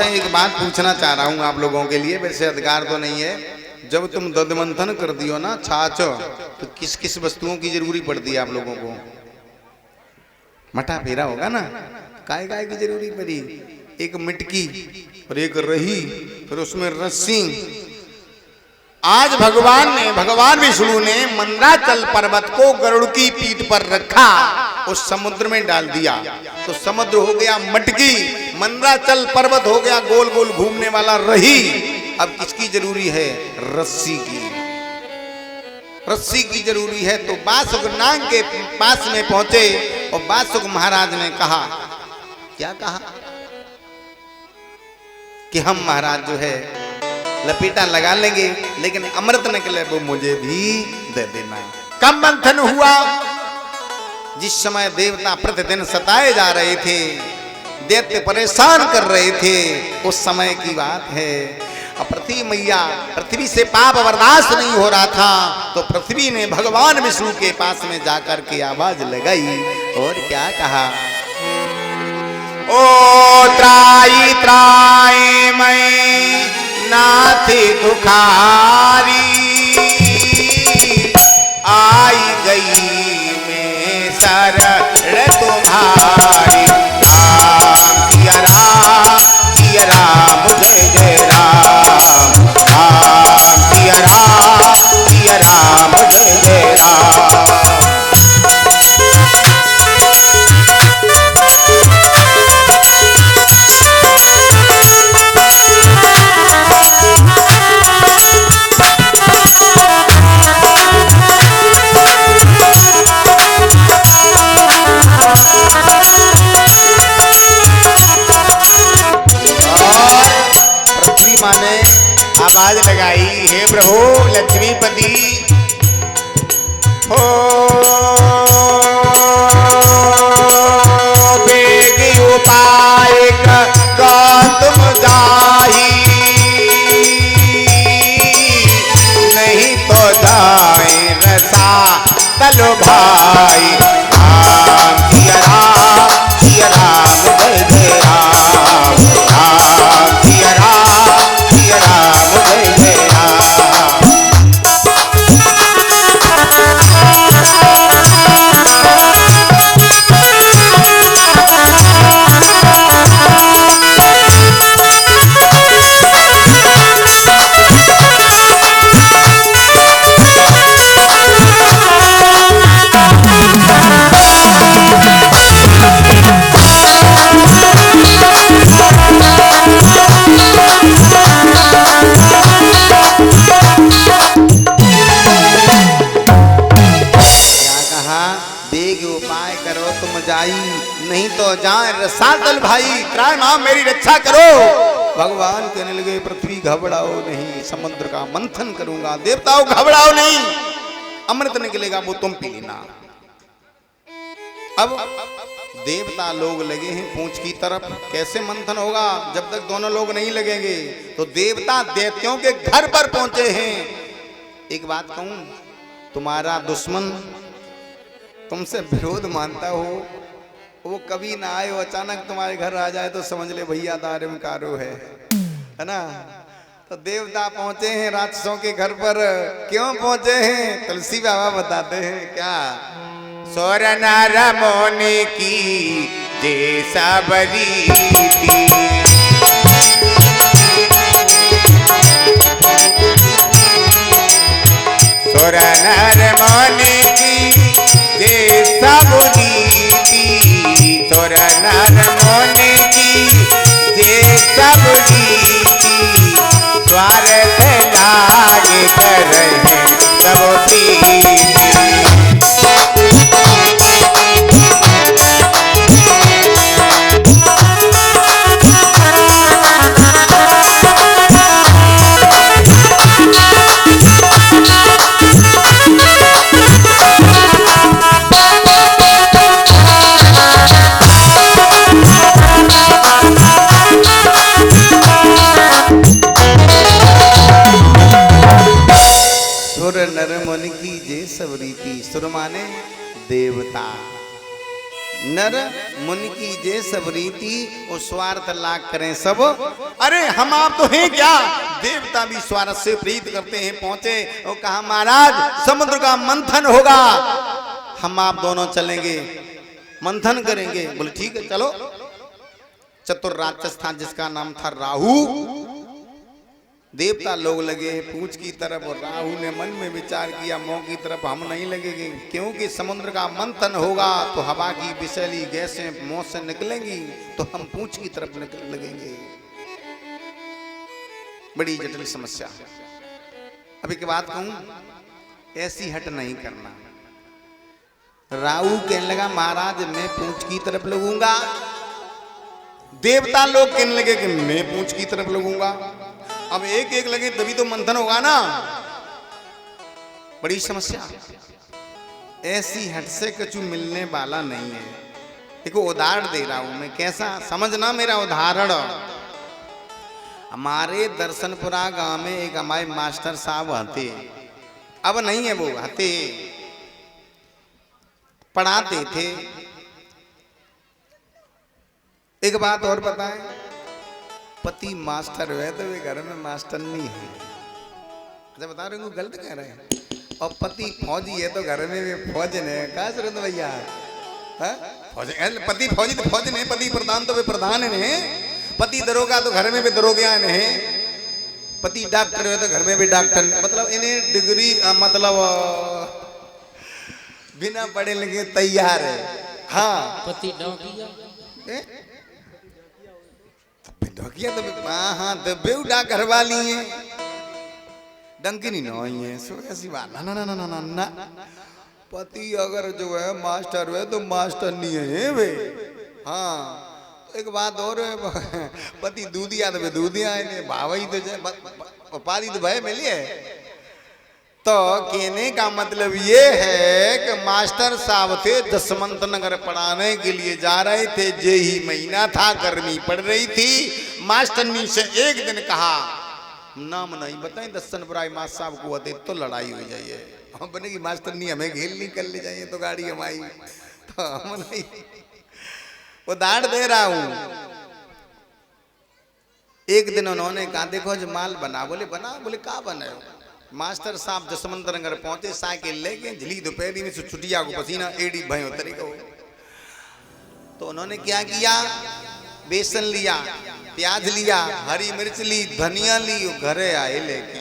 एक बात पूछना चाह रहा हूँ आप लोगों के लिए, वैसे अधिकार तो नहीं है। जब तुम दधमंथन कर दियो ना छाछ, तो किस किस वस्तुओं की जरूरी पड़ती है आप लोगों को? मठा फेरा होगा ना, काय काय की जरूरी पड़ी? एक मिटकी और एक रही, फिर उसमें रस्सी। आज भगवान विष्णु ने मंदराचल पर्वत को गरुड़ की पीठ पर रखा, उस समुद्र में डाल दिया, तो समुद्र हो गया मटकी, मंदराचल पर्वत हो गया गोल गोल घूमने वाला रही। अब किसकी जरूरी है? रस्सी की। रस्सी की जरूरी है। तो बासुक नाग के पास में पहुंचे और बासुक महाराज ने कहा, क्या कहा कि हम महाराज जो है लपेटा लगा लेंगे, लेकिन अमृत निकले वो मुझे भी दे देना। कब मंथन हुआ? जिस समय देवता प्रतिदिन सताए जा रहे थे, दैत्य परेशान कर रहे थे, उस समय की बात है। और पृथ्वी मैया, पृथ्वी से पाप बर्दाश्त नहीं हो रहा था, तो पृथ्वी ने भगवान विष्णु के पास में जाकर के आवाज लगाई और क्या कहा? ओ त्राई त्राई मैं नाथी दुखारी, आई गई मैं शरण तुम्हारी। राम सिया राम, सिया राम जय जय राम, राम सिया राम, सिया राम जय जय राम। आवाज लगाई, हे प्रभु लक्ष्मीपति, हो बेग उपाय का तुम जाही, नहीं तो जाए रसा तलो भाई। राम सिया राम, सिया राम जय जय राम, राम सिया राम, सिया राम जय जय राम। नहीं तो जाए रसातल भाई, त्राय मां मेरी रक्षा करो। भगवान कहने लगे, पृथ्वी घबराओ नहीं, समुद्र का मंथन करूंगा। देवताओं घबराओ नहीं, अमृत निकलेगा वो तुम पी लेना। अब देवता लोग लगे हैं पूंछ की तरफ, कैसे मंथन होगा जब तक दोनों लोग नहीं लगेंगे? तो देवता दैत्यों के घर पर पहुंचे हैं। एक बात कहूं, तुम्हारा दुश्मन तुमसे विरोध मानता हो, वो कभी ना आए, वो अचानक तुम्हारे घर आ जाए तो समझ ले भैया दारिमकारो है ना। तो देवता पहुंचे हैं राक्षसों के घर पर। क्यों पहुंचे हैं? तुलसी बाबा बताते हैं क्या? सोर नर मोने की जैसा बरीती, सोर नर मोने की जैसा बरीती, सोर नर मोने की जैसा बरीती, स्वार्थ लागे कर सब प्रीति। नर मन की जे सब रीति, सुर माने देवता, नर मुनि की जे सब रीति, वो स्वार्थ लाग करें सब अरे हम आप तो हैं क्या? देवता भी स्वारथ से प्रीत करते हैं। पहुंचे और कहा महाराज समुद्र का मंथन होगा, हम आप दोनों चलेंगे, मंथन करेंगे। बोले ठीक है चलो। चतुर राक्षस था जिसका नाम था राहु। देवता लोग लगे पूंछ की तरफ और राहु ने मन में विचार किया मुंह की तरफ हम नहीं लगेंगे, क्योंकि समुद्र का मंथन होगा तो हवा की विषैली गैसें मुंह से निकलेंगी तो हम पूंछ की तरफ लगेंगे। बड़ी जटिल समस्या। अभी की बात कहूं, ऐसी हट नहीं करना। राहु कहने लगा महाराज मैं पूंछ की तरफ लगूंगा। देवता लोग कहने लगे कि मैं पूंछ की तरफ लगूंगा। अब एक एक लगे तभी तो मंथन होगा ना। बड़ी समस्या। ऐसी हट से कछु मिलने वाला नहीं है। देखो उदाहरण दे रहा हूं मैं, कैसा समझना मेरा उदाहरण। हमारे दर्शनपुरा गांव में एक हमारे मास्टर साहब आते, अब नहीं है वो, आते पढ़ाते थे। एक बात और बताएं, पति मास्टर है तो वे घर में मास्टर नहीं है। अच्छा बता रहे हो गलत कह रहे हैं। और पति फौजी है तो घर में भी फौज ने कहा जरूरत भैया, पति फौजी तो फौज ने, पति प्रधान तो वे प्रधान ने, पति दरोगा तो घर में भी दरोगा ने, पति डॉक्टर है तो घर में भी डॉक्टर। मतलब इन्हें डिग्री मतलब बिना पढ़े लिखे तैयार है। हाँ पति डॉकिया तो हाँ तो बेउडा घर वाली है, डंकी नहीं नई है। सो ऐसी बात ना ना ना ना ना ना। पति अगर जो है मास्टर है तो मास्टर नहीं है वे। हाँ तो एक बात और है, पति दूधिया तो वे दूधिया है, भावई तो पारी तो भय मिली है। तो कहने का मतलब ये है कि मास्टर साहब थे दशमंत नगर पढ़ाने के लिए जा रहे थे। जे ही महीना था, गर्मी पड़ रही थी। मास्टरनी से एक दिन कहा, नाम नहीं बताएं दर्शनपुरा मास्टर साहब को होते तो लड़ाई हो जाइए, हम बनेगी मास्टरनी हमें घेर नहीं कर ले जाइए तो गाड़ी हमारी, तो हम नहीं। उदाहरण दे रहा हूं। एक दिन उन्होंने कहा देखो जो माल बना, बोले बना, बोले कहा बना। मास्टर साहब जसवंत नगर पहुंचे, साइकिल लेके, झिली दोपहरी में छुटिया को पसीना एड़ी भयो तरीका। तो उन्होंने क्या किया, बेसन लिया, प्याज लिया, हरी मिर्च ली, धनिया ली, घरे आए लेके।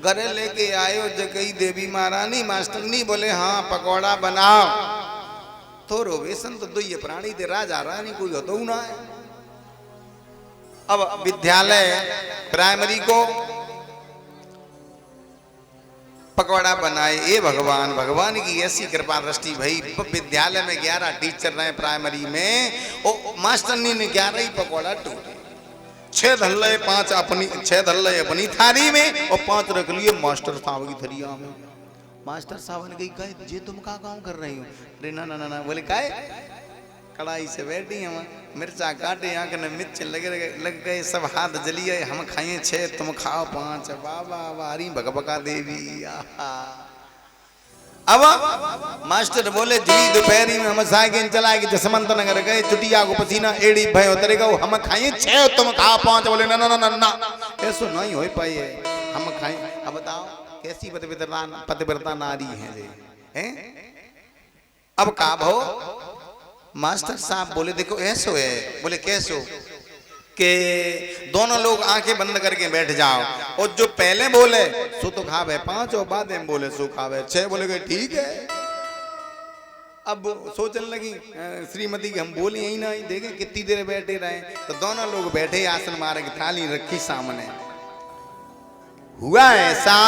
घरे लेके आयो जगई देवी महारानी मास्टरनी बोले हाँ पकौड़ा बनाओ। थोड़ो बेसन तो दुई प्राणी थे, राजा रानी कोई होता ना है। अब विद्यालय प्राइमरी को पकौड़ा बनाए। ए भगवान, भगवान की ऐसी कृपा दृष्टि भाई, विद्यालय में 11 टीचर रहे प्राइमरी में, और मास्टरनी ने 11 ही पकौड़ा टूटे। 6 धल्ले 5 अपनी, 6 धल्ले अपनी थाली में और 5 रख लिए मास्टर साहब की थरिया में। मास्टर साहब ने कही जे तुम का काम कर रही हो? अरे ना ना ना ना, बोले काय? कढ़ाई से बैठी हम, मिर्चा काटे, आंख में मिर्च लग गए, सब हाथ जलिए, हम खाइए 6 तुम खाओ 5। बाबा वारी भगभका देवी। अब मास्टर बोले जी दोपहरी में हम साइकिल चला के जसवंत नगर गए, चुटिया को पसीना एड़ी भयो तरीका, हम खाइए 6 तुम खाओ 5। बोले ना ना ना ना, ऐसा नहीं हो पाई है, हम खाए। अब बताओ कैसी पतिव्रता नारी है हैं? अब का भो मास्टर साहब बोले देखो ऐसो है। बोले कैसो? कि दोनों लोग आंखें बंद करके बैठ जाओ, और जो पहले बोले सो तो खावे 5 और बाद में बोले सो खावे 6। बोले गए ठीक है। अब सोचने लगी श्रीमती की हम बोले यही ना, देखे कितनी देर बैठे रहे। तो दोनों लोग बैठे, आसन मारे की थाली रखी सामने। हुआ ऐसा,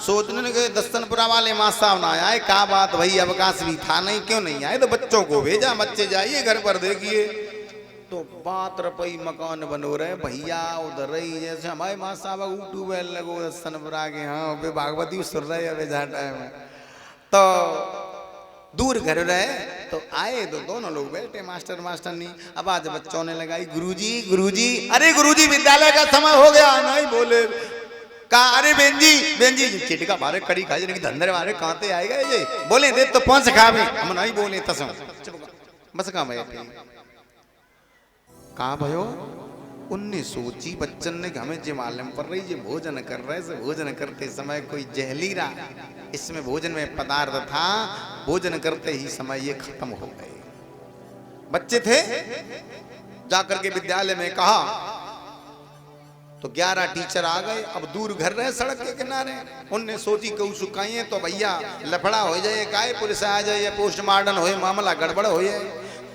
सोचने लगे दर्शनपुरा वाले मास्टर साहब ना आए, क्या बात भाई अवकाश भी था नहीं, क्यों नहीं आए? तो बच्चों को भेजा, बच्चे जाइए घर पर देखिए। तो 5 रुपये मकान बनो रहे भैया उधर ही, जैसे हमारे मास्टर साहब ट्यूबवेल लगो दर्शनपुरा के। हाँ वे भागवती सुन रहे अभी जा टाइम। तो दूर घर रहे तो आए, तो दोनों लोग बैठे मास्टर मास्टरनी। अब आज बच्चों ने लगाई गुरुजी गुरुजी। अरे गुरुजी विद्यालय का समय हो गया। नहीं बोले कहा अरे बेन जी चिटका मारे कड़ी खाई की धंधे मारे कहते आएगा ये। बोले दे तो 5 खावे, हम नहीं बोले तसम बस कहा भाई कहा भयो उनने सोची बच्चन ने कि हमें जे मालूम पड़ रही, जे भोजन कर रहे से भोजन करते समय कोई जहलीरा इसमें भोजन में पदार्थ था, भोजन करते ही समय ये खत्म हो गए। बच्चे थे, जाकर के विद्यालय में कहा तो 11 टीचर आ गए। अब दूर घर रहे सड़क के किनारे, उनने सोची कहू सुखाइए तो भैया लफड़ा हो जाए, काय पुलिस आ जाए, पोस्टमार्टम हो, मामला गड़बड़ हो जाए,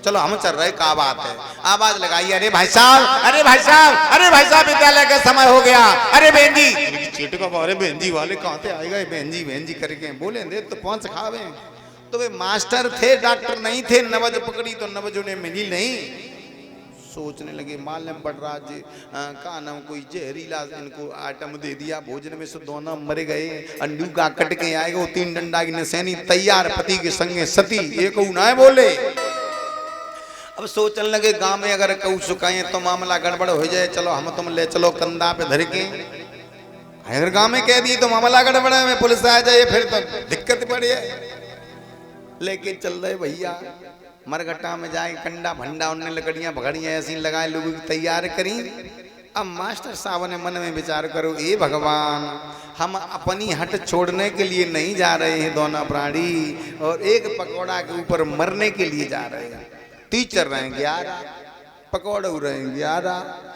चलो हम चल रहे, का बात है। आवाज लगाई, अरे भाई साहब, अरे भाई साहब, अरे भाई साहब, विद्यालय का समय हो गया, अरे बहन जी। चीट का अरे बहन जी वाले कहाँ थे, आए गए बहन जी करके बोले दे तो पहुंच खावे। तो वे मास्टर थे, डॉक्टर नहीं थे। नवज पकड़ी तो नवज उन्हें मिली नहीं। सोचने लगे मालूम पड़ रहा जी का नाम कोई जहरीला इनको आइटम दे दिया भोजन में से, दोनों मर गए। अंडू का कट के आएगा वो 3 डंडा की नसैनी तैयार, पति के संगे सती, एक ना बोले। अब सोचने लगे गांव में अगर कहू सुखाए तो मामला गड़बड़ हो जाए, चलो हम तुम ले चलो कंधा पे धर के। अगर गांव में कह दिए तो मामला गड़बड़ है, पुलिस आ जाए फिर तो दिक्कत पड़ी है। लेके चल रहे भैया मरघट्टा में जाए, कंडा भंडा उनने लकड़ियां भगड़ियां ऐसी लगाए, लोगों की तैयार करी। अब मास्टर साहब ने मन में विचार करो, ए भगवान, हम अपनी हट छोड़ने के लिए नहीं जा रहे हैं दोनों प्राणी, और एक पकौड़ा के ऊपर मरने के लिए जा रहे हैं। टीचर रहेंगे 11, पकौड़े रहेंगे 11।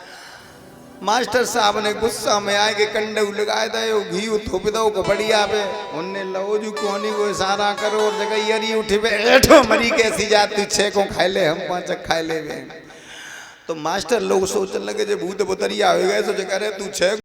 मास्टर साहब ने गुस्सा में आए के कंडे लगाए दे, घी थोप दो को बढ़िया पे। उनने लवजू कोनी को इशारा करो और जगह यरी उठी पे एठो मरी कैसी जात, तू 6 को खाए ले, हम 5 खाए ले। तो मास्टर लोग सोचने लगे जो भूत बुतरिया हो गए, तो जगह तू 6